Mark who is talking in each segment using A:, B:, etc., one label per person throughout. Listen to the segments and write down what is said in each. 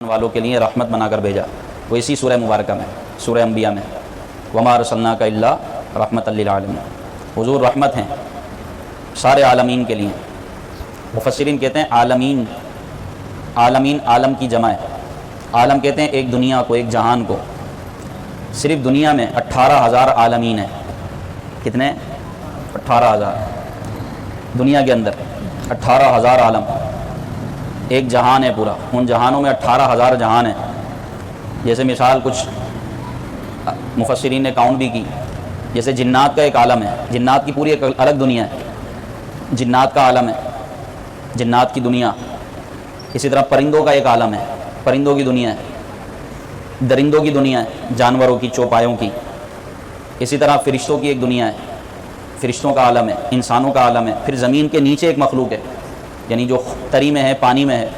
A: والوں کے لیے رحمت بنا کر بھیجا. وہ اسی سورہ مبارکہ میں، سورہ انبیاء میں، وما ارسلناک الا رحمۃ للعالمین. حضور رحمت ہیں سارے عالمین کے لیے. مفسرین کہتے ہیں عالمین، عالمین عالم کی جمع ہے. عالم کہتے ہیں ایک دنیا کو، ایک جہان کو. صرف دنیا میں 18,000 عالمین ہیں. کتنے؟ 18,000. دنیا کے اندر 18,000 عالم، ایک جہان ہے پورا. ان جہانوں میں 18,000 جہان ہیں. جیسے مثال کچھ مفسرین نے کاؤنٹ بھی کی، جیسے جنات کا ایک عالم ہے، جنات کی پوری ایک الگ دنیا ہے، جنات کا عالم ہے، جنات کی دنیا. اسی طرح پرندوں کا ایک عالم ہے، پرندوں کی دنیا ہے. درندوں کی دنیا ہے، جانوروں کی، چوپایوں کی. اسی طرح فرشتوں کی ایک دنیا ہے، فرشتوں کا عالم ہے، انسانوں کا عالم ہے. پھر زمین کے نیچے ایک مخلوق ہے، یعنی جو تری میں ہے، پانی میں ہے.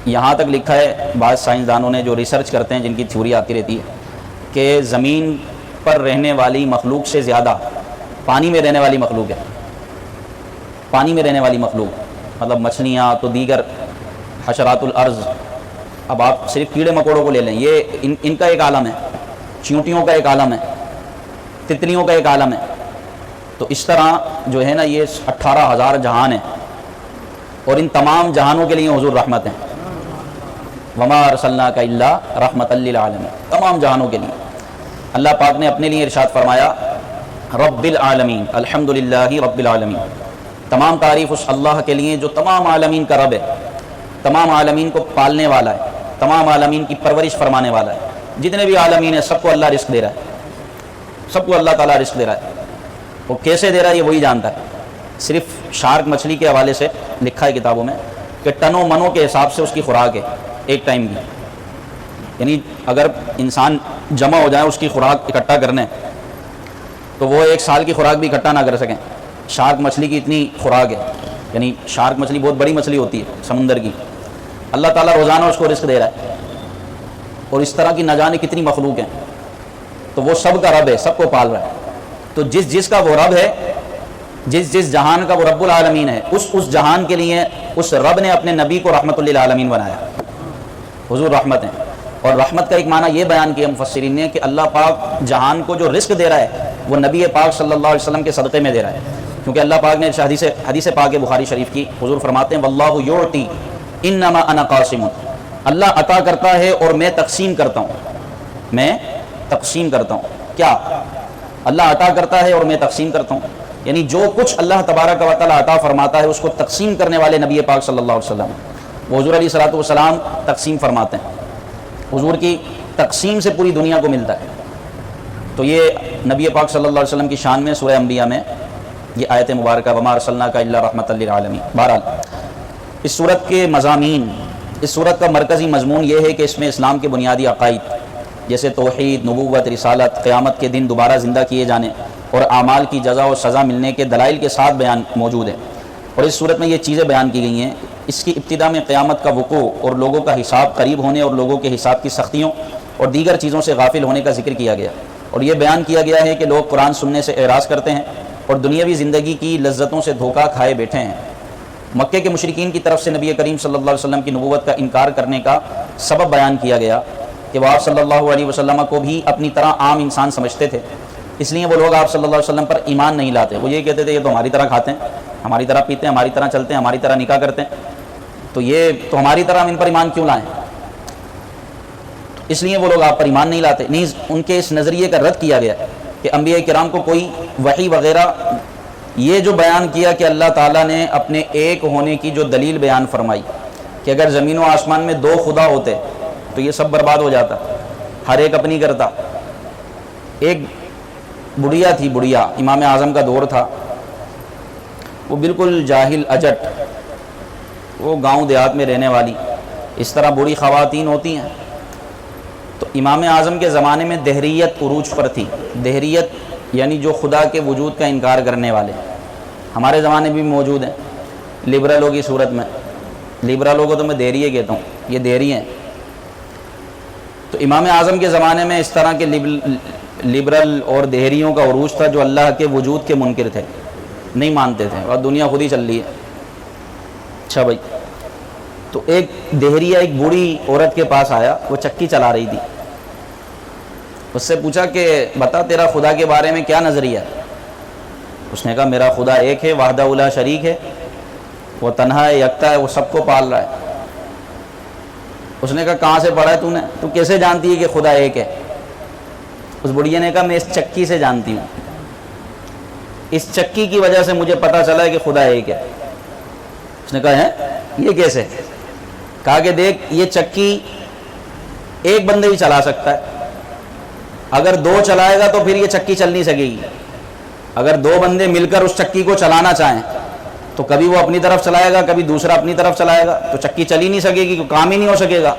A: یہاں تک لکھا ہے بعض سائنسدانوں نے جو ریسرچ کرتے ہیں، جن کی تھیوری آتی رہتی ہے، کہ زمین پر رہنے والی مخلوق سے زیادہ پانی میں رہنے والی مخلوق ہے. پانی میں رہنے والی مخلوق مطلب مچھلیاں، تو دیگر حشرات الارض. اب آپ صرف کیڑے مکوڑوں کو لے لیں، یہ ان کا ایک عالم ہے. چیونٹیوں کا ایک عالم ہے، تتلیوں کا ایک عالم ہے. تو اس طرح جو ہے نا یہ 18,000 جہان ہیں، اور ان تمام جہانوں کے لیے حضور رحمت ہیں. وما ارسلناک الا رحمۃ للعالمین. تمام جہانوں کے لیے اللہ پاک نے اپنے لیے ارشاد فرمایا رب العالمین، الحمدللہ رب العالمین. تمام تعریف اس اللہ کے لیے جو تمام عالمین کا رب ہے، تمام عالمین کو پالنے والا ہے، تمام عالمین کی پرورش فرمانے والا ہے. جتنے بھی عالمین ہیں سب کو اللہ رزق دے رہا ہے، سب کو اللہ تعالیٰ رزق دے رہا ہے. وہ کیسے دے رہا ہے یہ وہی جانتا ہے. صرف شارک مچھلی کے حوالے سے لکھا ہے کتابوں میں کہ ٹنوں منوں کے حساب سے اس کی خوراک ہے ایک ٹائم کی. یعنی اگر انسان جمع ہو جائے اس کی خوراک اکٹھا کرنے، تو وہ ایک سال کی خوراک بھی اکٹھا نہ کر سکیں. شارک مچھلی کی اتنی خوراک ہے. یعنی شارک مچھلی بہت بڑی مچھلی ہوتی ہے سمندر کی. اللہ تعالیٰ روزانہ اس کو رزق دے رہا ہے. اور اس طرح کی نہ جانے کتنی مخلوق ہیں. تو وہ سب کا رب ہے، سب کو پال رہا ہے. تو جس کا وہ رب ہے، جس جہان کا وہ رب العالمین ہے، اس جہان کے لیے اس رب نے اپنے نبی کو رحمت للعالمین بنایا. حضور رحمت ہیں. اور رحمت کا ایک معنی یہ بیان کیا مفسرین نے کہ اللہ پاک جہان کو جو رزق دے رہا ہے وہ نبی پاک صلی اللہ علیہ وسلم کے صدقے میں دے رہا ہے. کیونکہ اللہ پاک نے حدیث پاک بخاری شریف کی، حضور فرماتے ہیں واللہ یعطی انما انا قاسم. اللہ عطا کرتا ہے اور میں تقسیم کرتا ہوں. میں تقسیم کرتا ہوں. کیا؟ اللہ عطا کرتا ہے اور میں تقسیم کرتا ہوں. یعنی جو کچھ اللہ تبارک و تعالیٰ عطا فرماتا ہے اس کو تقسیم کرنے والے نبی پاک صلی اللہ علیہ وسلم، وہ حضور علیہ الصلوۃ والسلام تقسیم فرماتے ہیں. حضور کی تقسیم سے پوری دنیا کو ملتا ہے. تو یہ نبی پاک صلی اللہ علیہ وسلم کی شان میں سورہ انبیاء میں یہ آیت مبارکہ وما ارسلناک الا رحمۃ للعالمین. بہرحال اس صورت کے مضامین، اس صورت کا مرکزی مضمون یہ ہے کہ اس میں اسلام کے بنیادی عقائد جیسے توحید، نبوت، رسالت، قیامت کے دن دوبارہ زندہ کیے جانے اور اعمال کی جزا و سزا ملنے کے دلائل کے ساتھ بیان موجود ہے. اور اس صورت میں یہ چیزیں بیان کی گئی ہیں. اس کی ابتدا میں قیامت کا وقوع اور لوگوں کا حساب قریب ہونے اور لوگوں کے حساب کی سختیوں اور دیگر چیزوں سے غافل ہونے کا ذکر کیا گیا. اور یہ بیان کیا گیا ہے کہ لوگ قرآن سننے سے اعراض کرتے ہیں اور دنیاوی زندگی کی لذتوں سے دھوکہ کھائے بیٹھے ہیں. مکے کے مشرکین کی طرف سے نبی کریم صلی اللہ علیہ وسلم کی نبوت کا انکار کرنے کا سبب بیان کیا گیا کہ وہ آپ صلی اللہ علیہ وسلم کو بھی اپنی طرح عام انسان سمجھتے تھے. اس لیے وہ لوگ آپ صلی اللہ علیہ وسلم پر ایمان نہیں لاتے. وہ یہ کہتے تھے یہ تو ہماری طرح کھاتے ہیں، ہماری طرح پیتے ہیں، ہماری طرح چلتے ہیں، ہماری طرح نکاح کرتے ہیں، تو یہ تو ہماری طرح ہم ان پر ایمان کیوں لائیں؟ اس لیے وہ لوگ آپ پر ایمان نہیں لاتے. نیز ان کے اس نظریے کا رد کیا گیا کہ انبیاء کرام کو کوئی وحی وغیرہ یہ جو بیان کیا کہ اللہ تعالیٰ نے اپنے ایک ہونے کی جو دلیل بیان فرمائی کہ اگر زمین و آسمان میں 2 خدا ہوتے تو یہ سب برباد ہو جاتا، ہر ایک اپنی کرتا. ایک بڑھیا تھی، بڑھیا امام اعظم کا دور تھا، وہ بالکل جاہل اجٹ، وہ گاؤں دیہات میں رہنے والی. اس طرح بوڑھی خواتین ہوتی ہیں. تو امام اعظم کے زمانے میں دہریت عروج پر تھی. دہریت یعنی جو خدا کے وجود کا انکار کرنے والے. ہمارے زمانے میں بھی موجود ہیں لبرلوں کی صورت میں. لبرلوں کو تو میں دہریے کہتا ہوں، یہ دہری ہیں. تو امام اعظم کے زمانے میں اس طرح کے لبرل اور دہریوں کا عروج تھا جو اللہ کے وجود کے منکر تھے، نہیں مانتے تھے، اور دنیا خود ہی چل رہی ہے. اچھا بھائی، تو ایک دہریہ ایک بوڑھی عورت کے پاس آیا، وہ چکی چلا رہی تھی. اس سے پوچھا کہ بتا تیرا خدا کے بارے میں کیا نظریہ ہے؟ اس نے کہا میرا خدا ایک ہے، وحدہ لا شریک ہے، وہ تنہا ہے، یکتا ہے، وہ سب کو پال رہا ہے. اس نے کہا کہاں سے پڑھا ہے تو نے؟ تو کیسے جانتی ہے کہ خدا ایک ہے؟ اس بڑھیا نے کہا میں اس چکی سے جانتی ہوں، اس چکی کی وجہ سے مجھے پتہ چلا ہے کہ خدا ایک ہے. اس نے کہا ہے یہ کیسے؟ کہا کہ دیکھ یہ چکی ایک بندے ہی چلا سکتا ہے، اگر دو چلائے گا تو پھر یہ چکی چل نہیں سکے گی. اگر دو بندے مل کر اس چکی کو چلانا چاہیں تو کبھی وہ اپنی طرف چلائے گا، کبھی دوسرا اپنی طرف چلائے گا، تو چکی چل ہی نہیں سکے گی، کام ہی نہیں ہو سکے گا.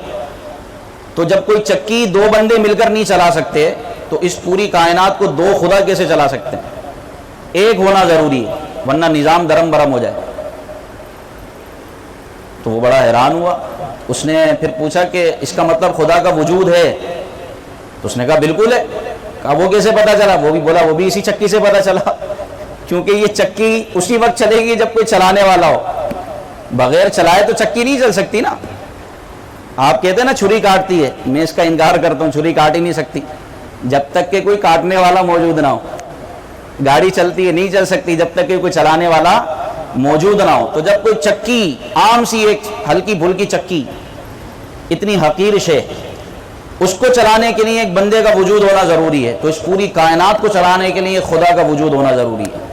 A: تو جب کوئی چکی دو بندے مل کر نہیں چلا سکتے تو اس پوری کائنات کو دو خدا کیسے چلا سکتے ہیں؟ ایک ہونا ضروری ہے ورنہ نظام درم برم ہو جائے. تو وہ بڑا حیران ہوا. اس نے پھر پوچھا کہ اس کا مطلب خدا کا وجود ہے؟ تو اس نے کہا بالکل ہے. کہا وہ کیسے پتا چلا؟ وہ بھی بولا وہ بھی اسی چکی سے پتا چلا، کیونکہ یہ چکی اسی وقت چلے گی جب کوئی چلانے والا ہو. بغیر چلائے تو چکی نہیں چل سکتی نا. آپ کہتے ہیں نا چھری کاٹتی ہے، میں اس کا انکار کرتا ہوں، چھری کاٹ ہی نہیں سکتی جب تک کہ کوئی کاٹنے والا موجود نہ ہو. گاڑی چلتی ہے، نہیں چل سکتی جب تک کہ کوئی چلانے والا موجود نہ ہو. تو جب کوئی چکی عام سی ایک ہلکی پھلکی چکی اتنی حقیر شے، اس کو چلانے کے لیے ایک بندے کا وجود ہونا ضروری ہے، تو اس پوری کائنات کو چلانے کے لیے خدا کا وجود ہونا ضروری ہے.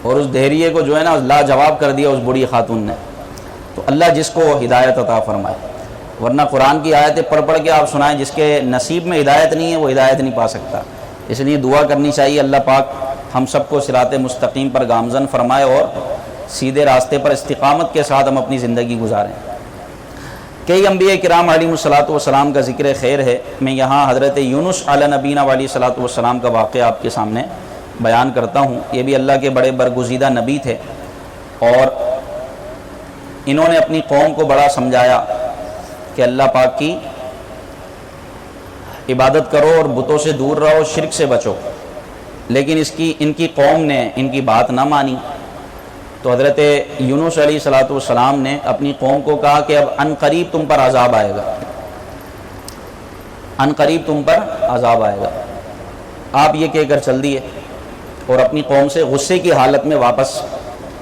A: اور اس دہریے کو جو ہے نا لاجواب کر دیا اس بڑی خاتون نے. تو اللہ جس کو ہدایت عطا فرمائے، ورنہ قرآن کی آیتیں پڑھ پڑھ کے آپ سنائیں، جس کے نصیب میں ہدایت نہیں ہے وہ ہدایت نہیں پا سکتا. اس لیے دعا کرنی چاہیے اللہ پاک ہم سب کو صراط مستقیم پر گامزن فرمائے اور سیدھے راستے پر استقامت کے ساتھ ہم اپنی زندگی گزاریں. کئی انبیاء کرام علیہ الصلوۃ والسلام کا ذکر خیر ہے. میں یہاں حضرت یونس علیہ نبینا علیہ الصلوۃ والسلام کا واقعہ آپ کے سامنے بیان کرتا ہوں. یہ بھی اللہ کے بڑے برگزیدہ نبی تھے اور انہوں نے اپنی قوم کو بڑا سمجھایا کہ اللہ پاک کی عبادت کرو اور بتوں سے دور رہو، شرک سے بچو. لیکن ان کی قوم نے ان کی بات نہ مانی. تو حضرت یونس علیہ الصلوۃ والسلام نے اپنی قوم کو کہا کہ اب ان قریب تم پر عذاب آئے گا، ان قریب تم پر عذاب آئے گا. آپ یہ کہہ کر چل دیے اور اپنی قوم سے غصے کی حالت میں واپس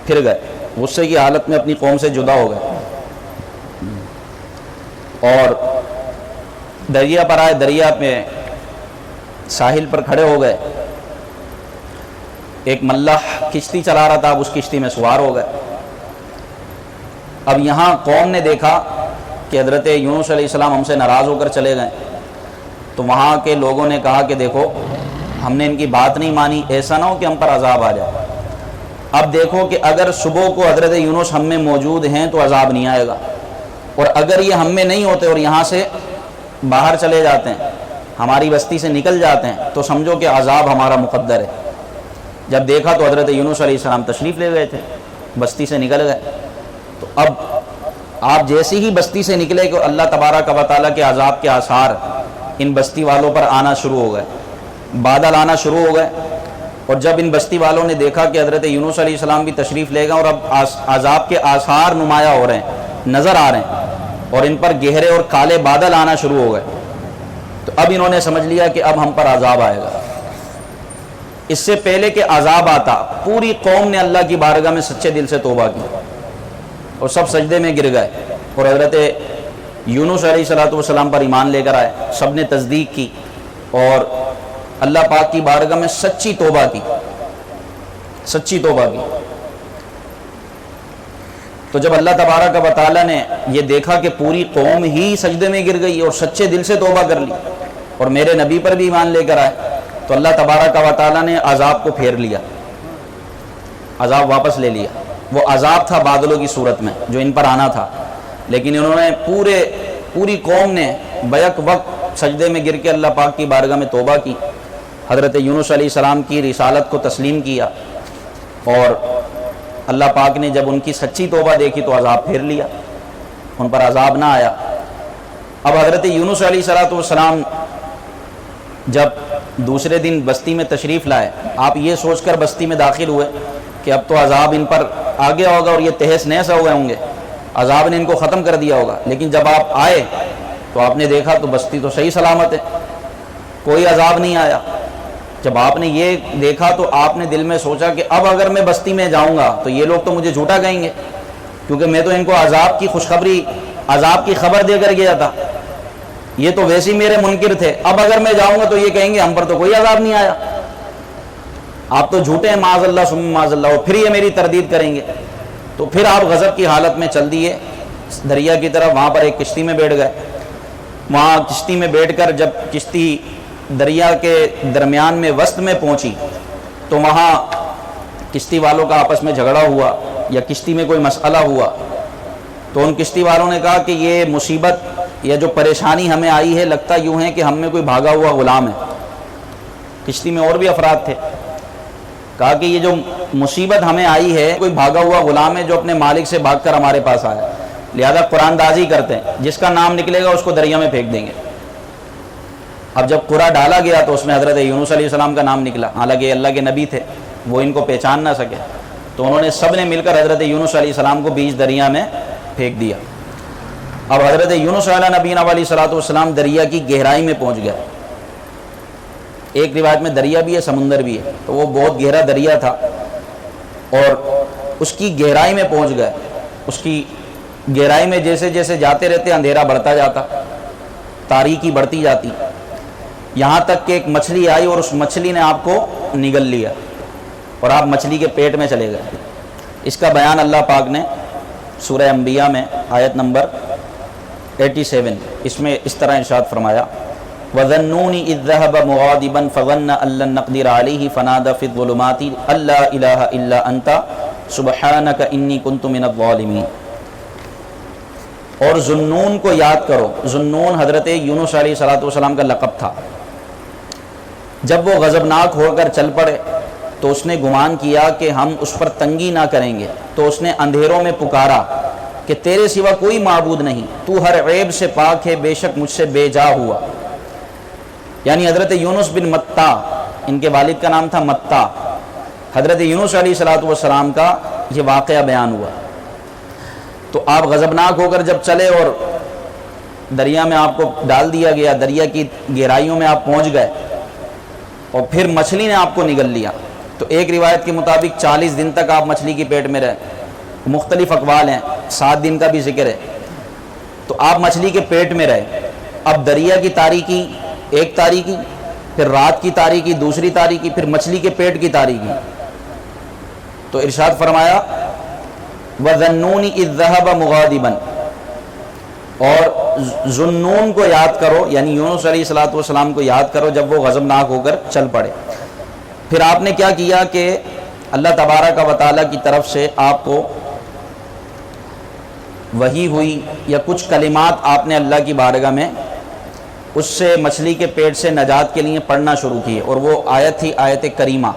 A: پھر گئے. غصے کی حالت میں اپنی قوم سے جدا ہو گئے اور دریا پر آئے. دریا پہ ساحل پر کھڑے ہو گئے. ایک ملاح کشتی چلا رہا تھا، اب اس کشتی میں سوار ہو گئے. اب یہاں قوم نے دیکھا کہ حضرت یونس علیہ السلام ہم سے ناراض ہو کر چلے گئے. تو وہاں کے لوگوں نے کہا کہ دیکھو ہم نے ان کی بات نہیں مانی، ایسا نہ ہو کہ ہم پر عذاب آ جائے. اب دیکھو کہ اگر صبح کو حضرت یونس ہم میں موجود ہیں تو عذاب نہیں آئے گا، اور اگر یہ ہم میں نہیں ہوتے اور یہاں سے باہر چلے جاتے ہیں، ہماری بستی سے نکل جاتے ہیں، تو سمجھو کہ عذاب ہمارا مقدر ہے. جب دیکھا تو حضرت یونس علیہ السلام تشریف لے گئے تھے، بستی سے نکل گئے. تو اب آپ جیسی ہی بستی سے نکلے کہ اللہ تبارک و تعالیٰ کے عذاب کے آثار ان بستی والوں پر آنا شروع ہو گئے، بادل آنا شروع ہو گئے. اور جب ان بستی والوں نے دیکھا کہ حضرت یونس علیہ السلام بھی تشریف لے گئے اور اب عذاب کے آثار نمایاں ہو رہے ہیں، نظر آ رہے ہیں، اور ان پر گہرے اور کالے بادل آنا شروع ہو گئے، تو اب انہوں نے سمجھ لیا کہ اب ہم پر عذاب آئے گا. اس سے پہلے کہ عذاب آتا، پوری قوم نے اللہ کی بارگاہ میں سچے دل سے توبہ کی اور سب سجدے میں گر گئے اور حضرت یونس علیہ الصلوۃ والسلام پر ایمان لے کر آئے. سب نے تصدیق کی اور اللہ پاک کی بارگاہ میں سچی توبہ کی، سچی توبہ کی. تو جب اللہ تبارک و تعالیٰ نے یہ دیکھا کہ پوری قوم ہی سجدے میں گر گئی اور سچے دل سے توبہ کر لی اور میرے نبی پر بھی ایمان لے کر آئے، تو اللہ تبارک و تعالیٰ نے عذاب کو پھیر لیا، عذاب واپس لے لیا. وہ عذاب تھا بادلوں کی صورت میں جو ان پر آنا تھا، لیکن انہوں نے پوری قوم نے بیک وقت سجدے میں گر کے اللہ پاک کی بارگاہ میں توبہ کی، حضرت یونس علیہ السلام کی رسالت کو تسلیم کیا، اور اللہ پاک نے جب ان کی سچی توبہ دیکھی تو عذاب پھیر لیا، ان پر عذاب نہ آیا. اب حضرت یونس علیہ السلام جب دوسرے دن بستی میں تشریف لائے، آپ یہ سوچ کر بستی میں داخل ہوئے کہ اب تو عذاب ان پر آگے ہوگا اور یہ تہس نہس ہوئے ہوں گے، عذاب نے ان کو ختم کر دیا ہوگا، لیکن جب آپ آئے تو آپ نے دیکھا تو بستی تو صحیح سلامت ہے، کوئی عذاب نہیں آیا۔ جب آپ نے یہ دیکھا تو آپ نے دل میں سوچا کہ اب اگر میں بستی میں جاؤں گا تو یہ لوگ تو مجھے جھوٹا کہیں گے، کیونکہ میں تو ان کو عذاب کی خوشخبری، عذاب کی خبر دے کر گیا تھا، یہ تو ویسے ہی میرے منکر تھے، اب اگر میں جاؤں گا تو یہ کہیں گے ہم پر تو کوئی عذاب نہیں آیا، آپ تو جھوٹے ہیں معاذ اللہ ثم معاذ اللہ، اور پھر یہ میری تردید کریں گے۔ تو پھر آپ غضب کی حالت میں چل دیے دریا کی طرف، وہاں پر ایک کشتی میں بیٹھ گئے۔ وہاں کشتی میں بیٹھ کر جب کشتی دریا کے درمیان میں وسط میں پہنچی تو وہاں کشتی والوں کا آپس میں جھگڑا ہوا یا کشتی میں کوئی مسئلہ ہوا، تو ان کشتی والوں نے کہا کہ یہ مصیبت یا جو پریشانی ہمیں آئی ہے لگتا یوں ہے کہ ہم میں کوئی بھاگا ہوا غلام ہے۔ کشتی میں اور بھی افراد تھے، کہا کہ یہ جو مصیبت ہمیں آئی ہے کوئی بھاگا ہوا غلام ہے جو اپنے مالک سے بھاگ کر ہمارے پاس آیا، لہذا قرآن دازی کرتے ہیں، جس کا نام نکلے گا اس کو دریا میں پھینک دیں گے۔ اب جب قرآن ڈالا گیا تو اس میں حضرت یونس علیہ السلام کا نام نکلا، حالانکہ اللہ کے نبی تھے، وہ ان کو پہچان نہ سکے، تو انہوں نے سب نے مل کر حضرت یونس علیہ السلام کو بیچ دریا میں پھینک دیا۔ اب حضرت یونس علیہ نبینا علیہ صلاۃ والسلام دریا کی گہرائی میں پہنچ گئے۔ ایک روایت میں دریا بھی ہے سمندر بھی ہے، تو وہ بہت گہرا دریا تھا اور اس کی گہرائی میں پہنچ گئے۔ اس کی گہرائی میں جیسے جیسے جاتے رہتے اندھیرا بڑھتا جاتا، تاریکی بڑھتی جاتی، یہاں تک کہ ایک مچھلی آئی اور اس مچھلی نے آپ کو نگل لیا اور آپ مچھلی کے پیٹ میں چلے گئے۔ اس کا بیان اللہ پاک نے سورہ انبیاء میں آیت نمبر 87 اس میں اس طرح ارشاد فرمایا، وَظَنُّونِ إِذْ ذَهَبَ مُغَاضِبًا فَظَنَّ أَن لَّن نَّقْدِرَ عَلَيْهِ فَنَادَىٰ فِي الظُّلُمَاتِ أَن لَّا إِلَٰهَ إِلَّا أَنتَ سُبْحَانَكَ إِنِّي كُنتُ مِنَ الظَّالِمِينَ۔ اور ذُنُّون کو یاد کرو، ذُنُّون حضرت یونس علیہ السلام کا لقب تھا۔ جب وہ غضبناک ہو کر چل پڑے تو اس نے گمان کیا کہ ہم اس پر تنگی نہ کریں گے، تو اس نے اندھیروں میں پکارا کہ تیرے سوا کوئی معبود نہیں، تو ہر عیب سے پاک ہے، بے شک مجھ سے بے جا ہوا۔ یعنی حضرت یونس بن متا، ان کے والد کا نام تھا متا، حضرت یونس علیہ السلام کا یہ واقعہ بیان ہوا۔ تو آپ غضبناک ہو کر جب چلے اور دریا میں آپ کو ڈال دیا گیا، دریا کی گہرائیوں میں آپ پہنچ گئے اور پھر مچھلی نے آپ کو نگل لیا، تو ایک روایت کے مطابق 40 دن تک آپ مچھلی کی پیٹ میں رہے، مختلف اقوال ہیں، 7 دن کا بھی ذکر ہے، تو آپ مچھلی کے پیٹ میں رہے۔ اب دریا کی تاریکی ایک تاریکی، پھر رات کی تاریکی دوسری تاریکی، پھر مچھلی کے پیٹ کی تاریکی، تو ارشاد فرمایا وَظَنُّونِ إِذْ ذَهَبَ مُغَاضِبًا، اور ذُنُّون کو یاد کرو، یعنی یونس علیہ السلام کو یاد کرو جب وہ غضبناک ہو کر چل پڑے۔ پھر آپ نے کیا کیا کہ اللہ تبارک و تعالیٰ کی طرف سے آپ کو وحی ہوئی یا کچھ کلمات آپ نے اللہ کی بارگاہ میں اس سے مچھلی کے پیٹ سے نجات کے لیے پڑھنا شروع کیے، اور وہ آیت تھی آیت کریمہ۔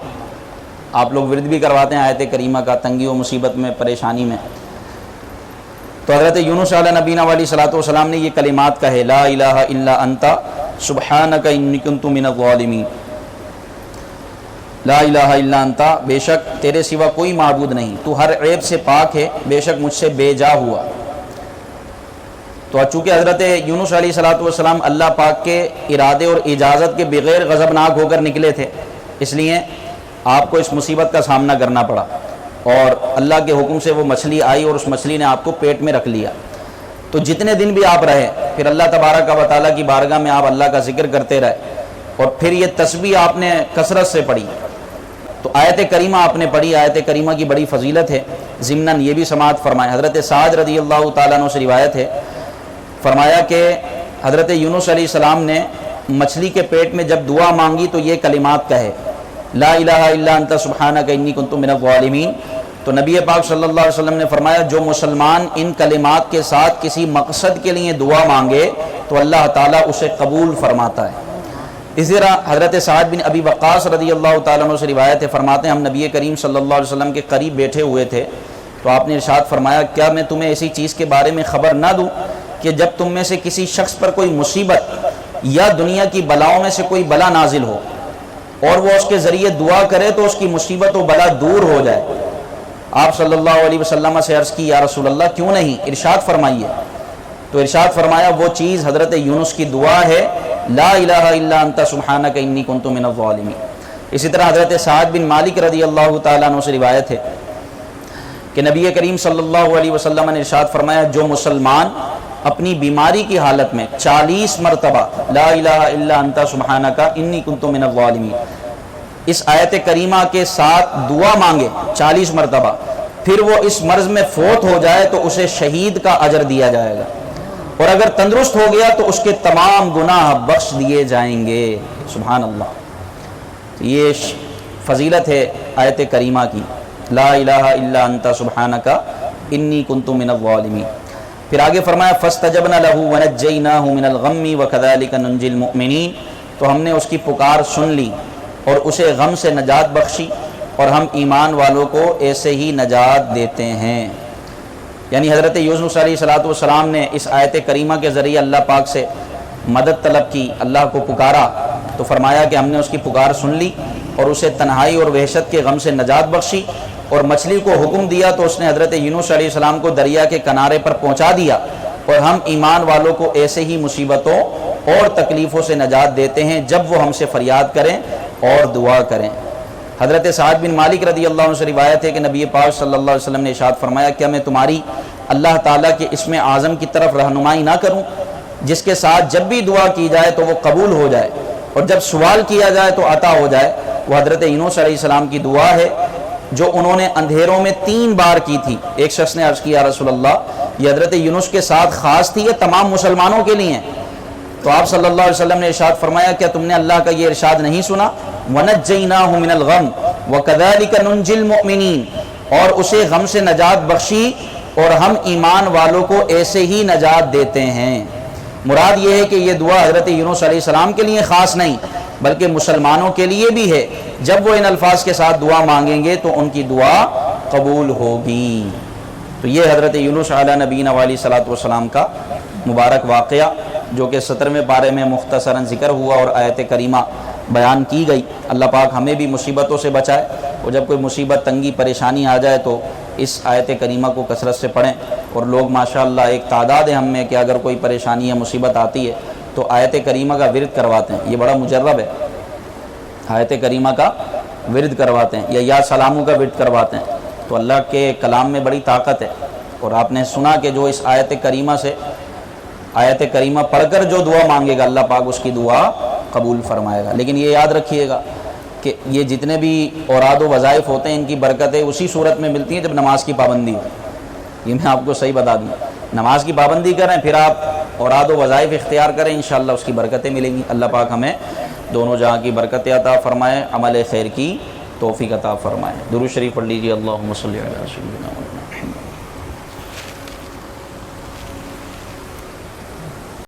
A: آپ لوگ ورد بھی کرواتے ہیں آیت کریمہ کا تنگی و مصیبت میں، پریشانی میں، تو حضرت یونس علیہ نبینا علیہ صلاۃ والسلام نے یہ کلمات کہے، لا الہ الا انت سبحانک انی کنت من الظالمین، لا الہ الا انت، بے شک تیرے سوا کوئی معبود نہیں، تو ہر عیب سے پاک ہے، بے شک مجھ سے بے جا ہوا۔ تو چونکہ حضرت یونس علیہ صلاۃ والسلام اللہ پاک کے ارادے اور اجازت کے بغیر غضبناک ہو کر نکلے تھے، اس لیے آپ کو اس مصیبت کا سامنا کرنا پڑا، اور اللہ کے حکم سے وہ مچھلی آئی اور اس مچھلی نے آپ کو پیٹ میں رکھ لیا۔ تو جتنے دن بھی آپ رہے پھر اللہ تبارک و تعالیٰ کی بارگاہ میں آپ اللہ کا ذکر کرتے رہے، اور پھر یہ تسبیح آپ نے کثرت سے پڑھی۔ تو آیت کریمہ آپ نے پڑھی، آیت کریمہ کی بڑی فضیلت ہے۔ ضمناً یہ بھی سماعت فرمائے، حضرت سعد رضی اللہ تعالیٰ عنہ سے روایت ہے، فرمایا کہ حضرت یونس علیہ السلام نے مچھلی کے پیٹ میں جب دعا مانگی تو یہ کلمات کہے، لا الہ الا انت سبحانک انی کنت من الظالمین۔ تو نبی پاک صلی اللہ علیہ وسلم نے فرمایا جو مسلمان ان کلمات کے ساتھ کسی مقصد کے لیے دعا مانگے تو اللہ تعالیٰ اسے قبول فرماتا ہے۔ اسی طرح حضرت سعد بن ابی وقاص رضی اللہ تعالیٰ عنہ سے روایت ہے، فرماتے ہیں ہم نبی کریم صلی اللہ علیہ وسلم کے قریب بیٹھے ہوئے تھے تو آپ نے ارشاد فرمایا، کیا میں تمہیں ایسی چیز کے بارے میں خبر نہ دوں کہ جب تم میں سے کسی شخص پر کوئی مصیبت یا دنیا کی بلاؤں میں سے کوئی بلا نازل ہو اور وہ اس کے ذریعے دعا کرے تو اس کی مصیبت و بلا دور ہو جائے، آپ صلی اللہ علیہ وسلم سے عرض کی یا رسول اللہ کیوں نہیں، ارشاد فرمائیے۔ تو ارشاد فرمایا وہ چیز حضرت یونس کی دعا ہے، لا الہ الا انت سبحانک انی کنت من الظالمین۔ اسی طرح حضرت سعد بن مالک رضی اللہ تعالیٰ عنہ سے روایت ہے کہ نبی کریم صلی اللہ علیہ وسلم نے ارشاد فرمایا جو مسلمان اپنی بیماری کی حالت میں 40 مرتبہ لا الہ الا انت سبحانک انی کنت من الظالمین اس آیت کریمہ کے ساتھ دعا مانگے 40 مرتبہ، پھر وہ اس مرض میں فوت ہو جائے تو اسے شہید کا اجر دیا جائے گا، اور اگر تندرست ہو گیا تو اس کے تمام گناہ بخش دیے جائیں گے۔ سبحان اللہ، یہ فضیلت ہے آیت کریمہ کی، لا الہ الا انت سبحانک انی کنت من الظالمین۔ پھر آگے فرمایا فاستجبنا له ونجیناہ من الغم وکذلک ننجی المؤمنین، تو ہم نے اس کی پکار سن لی اور اسے غم سے نجات بخشی، اور ہم ایمان والوں کو ایسے ہی نجات دیتے ہیں۔ یعنی حضرت یونس علیہ السلام نے اس آیت کریمہ کے ذریعے اللہ پاک سے مدد طلب کی، اللہ کو پکارا، تو فرمایا کہ ہم نے اس کی پکار سن لی اور اسے تنہائی اور وحشت کے غم سے نجات بخشی، اور مچھلی کو حکم دیا تو اس نے حضرت یونس علیہ السلام کو دریا کے کنارے پر پہنچا دیا، اور ہم ایمان والوں کو ایسے ہی مصیبتوں اور تکلیفوں سے نجات دیتے ہیں جب وہ ہم سے فریاد کریں اور دعا کریں۔ حضرت سعد بن مالک رضی اللہ عنہ سے روایت ہے کہ نبی پاک صلی اللہ علیہ وسلم نے ارشاد فرمایا کیا میں تمہاری اللہ تعالیٰ کے اسم اعظم کی طرف رہنمائی نہ کروں جس کے ساتھ جب بھی دعا کی جائے تو وہ قبول ہو جائے، اور جب سوال کیا جائے تو عطا ہو جائے؟ وہ حضرت یونس علیہ السلام کی دعا ہے جو انہوں نے اندھیروں میں 3 بار کی تھی۔ ایک شخص نے عرض کیا رسول اللہ یہ حضرت یونس کے ساتھ خاص تھی یا تمام مسلمانوں کے لیے؟ تو آپ صلی اللہ علیہ وسلم نے ارشاد فرمایا کیا تم نے اللہ کا یہ ارشاد نہیں سنا، وَنَجَّيْنَاهُ مِنَ الْغَمِّ وَكَذَلِكَ نُنْجِي الْمُؤْمِنِينَ، اور اسے غم سے نجات بخشی اور ہم ایمان والوں کو ایسے ہی نجات دیتے ہیں۔ مراد یہ ہے کہ یہ دعا حضرت یونس علیہ السلام کے لیے خاص نہیں بلکہ مسلمانوں کے لیے بھی ہے، جب وہ ان الفاظ کے ساتھ دعا مانگیں گے تو ان کی دعا قبول ہوگی۔ تو یہ حضرت یونس علیہ نبینا علیہ صلاۃ والسلام کا مبارک واقعہ جو کہ 17ویں پارے میں مختصراً ذکر ہوا اور آیت کریمہ بیان کی گئی۔ اللہ پاک ہمیں بھی مصیبتوں سے بچائے، اور جب کوئی مصیبت تنگی پریشانی آ جائے تو اس آیت کریمہ کو کثرت سے پڑھیں۔ اور لوگ ماشاءاللہ ایک تعداد ہے ہم میں کہ اگر کوئی پریشانی یا مصیبت آتی ہے تو آیت کریمہ کا ورد کرواتے ہیں، یہ بڑا مجرب ہے، آیت کریمہ کا ورد کرواتے ہیں یا سلاموں کا ورد کرواتے ہیں۔ تو اللہ کے کلام میں بڑی طاقت ہے، اور آپ نے سنا کہ جو اس آیت کریمہ سے آیت کریمہ پڑھ کر جو دعا مانگے گا اللہ پاک اس کی دعا قبول فرمائے گا۔ لیکن یہ یاد رکھیے گا کہ یہ جتنے بھی اوراد و وظائف ہوتے ہیں ان کی برکتیں اسی صورت میں ملتی ہیں جب نماز کی پابندی ہو۔ یہ میں آپ کو صحیح بتا دوں، نماز کی پابندی کریں پھر آپ اوراد و وظائف اختیار کریں، انشاءاللہ اس کی برکتیں ملیں گی۔ اللہ پاک ہمیں دونوں جہاں کی برکتیں عطا فرمائے، عمل خیر کی توفیق عطا فرمائے۔ درود شریف پڑھ لیجیے، اللہم صلی علی سیدنا محمد۔